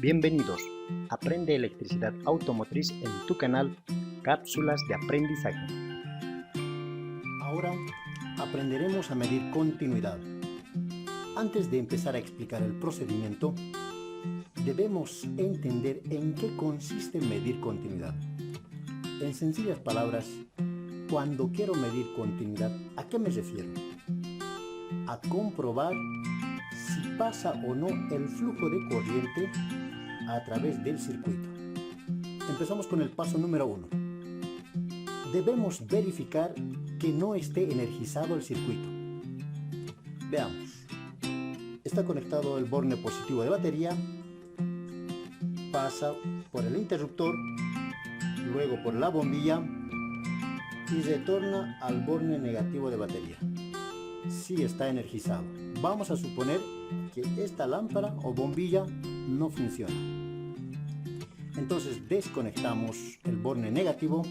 Bienvenidos, aprende electricidad automotriz en tu canal Cápsulas de Aprendizaje. Ahora aprenderemos a medir continuidad. Antes de empezar a explicar el procedimiento, debemos entender en qué consiste medir continuidad. En sencillas palabras, cuando quiero medir continuidad, ¿a qué me refiero? A comprobar si pasa o no el flujo de corriente a través del circuito. Empezamos con el paso número 1. Debemos verificar que no esté energizado el circuito. Veamos. Está conectado el borne positivo de batería, pasa por el interruptor, luego por la bombilla y retorna al borne negativo de batería. Sí está energizado. Vamos a suponer que esta lámpara o bombilla no funciona. Entonces desconectamos el borne negativo.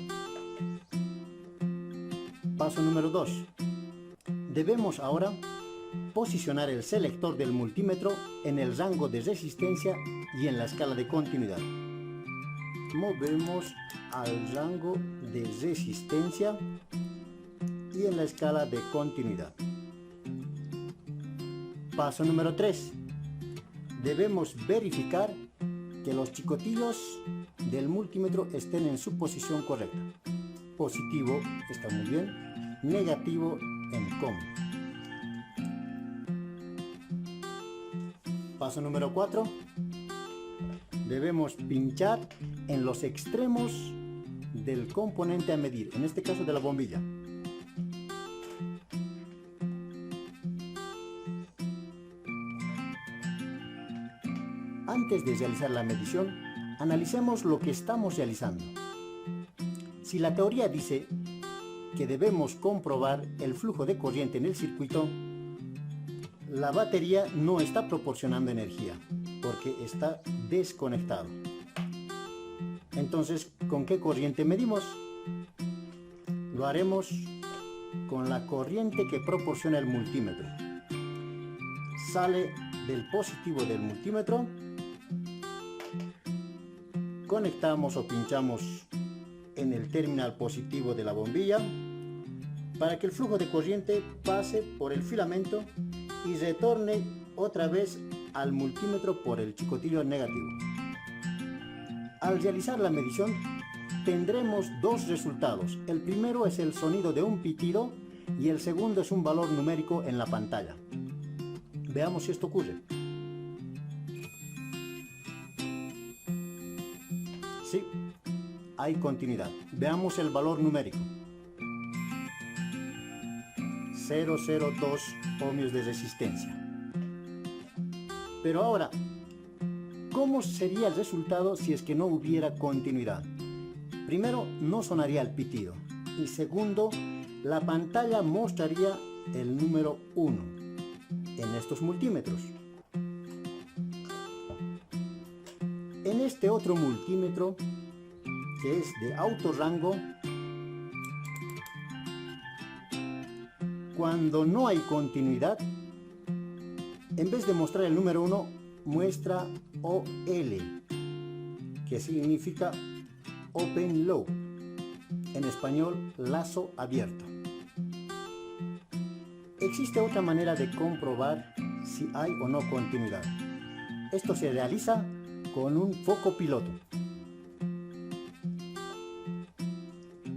Paso número 2. Debemos ahora posicionar el selector del multímetro en el rango de resistencia y en la escala de continuidad. Movemos al rango de resistencia y en la escala de continuidad. Paso número 3. Debemos verificar que los chicotillos del multímetro estén en su posición correcta. Positivo está muy bien, negativo en COM. Paso número 4. Debemos pinchar en los extremos del componente a medir, en este caso de la bombilla. Antes de realizar la medición, analicemos lo que estamos realizando. Si la teoría dice que debemos comprobar el flujo de corriente en el circuito, la batería no está proporcionando energía porque está desconectado. Entonces, ¿con qué corriente medimos? Lo haremos con la corriente que proporciona el multímetro. Sale del positivo del multímetro, conectamos o pinchamos en el terminal positivo de la bombilla para que el flujo de corriente pase por el filamento y retorne otra vez al multímetro por el chicotillo negativo. Al realizar la medición tendremos dos resultados. El primero es el sonido de un pitido y el segundo es un valor numérico en la pantalla. Veamos si esto ocurre. Sí, hay continuidad. Veamos el valor numérico. 0,02 ohmios de resistencia. Pero ahora, ¿cómo sería el resultado si es que no hubiera continuidad? Primero, no sonaría el pitido. Y segundo, la pantalla mostraría el número 1 en estos multímetros. En este otro multímetro, que es de autorrango, cuando no hay continuidad, en vez de mostrar el número 1, muestra OL, que significa Open Loop, en español, lazo abierto. Existe otra manera de comprobar si hay o no continuidad. Esto se realiza con un foco piloto.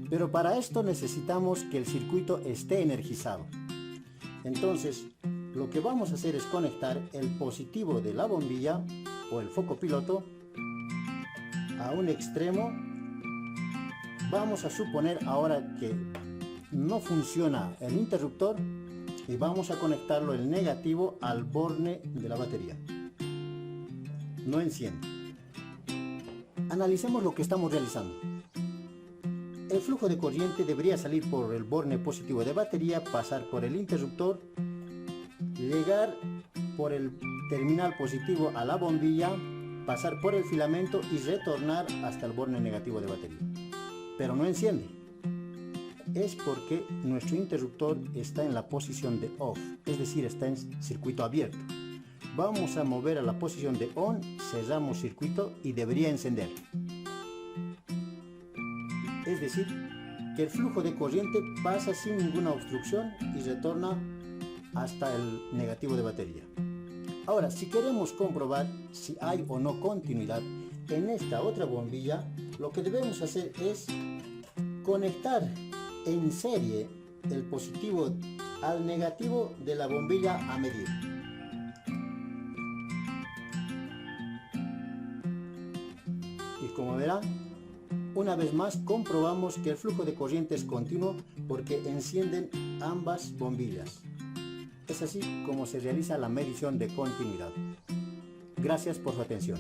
Pero para esto necesitamos que el circuito esté energizado. Entonces, lo que vamos a hacer es conectar el positivo de la bombilla o el foco piloto a un extremo. Vamos a suponer ahora que no funciona el interruptor y vamos a conectarlo el negativo al borne de la batería. No enciende. Analicemos lo que estamos realizando. El flujo de corriente debería salir por el borne positivo de batería, pasar por el interruptor, llegar por el terminal positivo a la bombilla, pasar por el filamento y retornar hasta el borne negativo de batería. Pero no enciende. Es porque nuestro interruptor está en la posición de off, es decir, está en circuito abierto. vamos a mover a la posición de on, cerramos circuito y debería encender. Es decir, que el flujo de corriente pasa sin ninguna obstrucción y retorna hasta el negativo de batería. Ahora, si queremos comprobar si hay o no continuidad en esta otra bombilla, lo que debemos hacer es conectar en serie el positivo al negativo de la bombilla a medir. Y como verán, una vez más comprobamos que el flujo de corriente es continuo porque encienden ambas bombillas. Es así como se realiza la medición de continuidad. Gracias por su atención.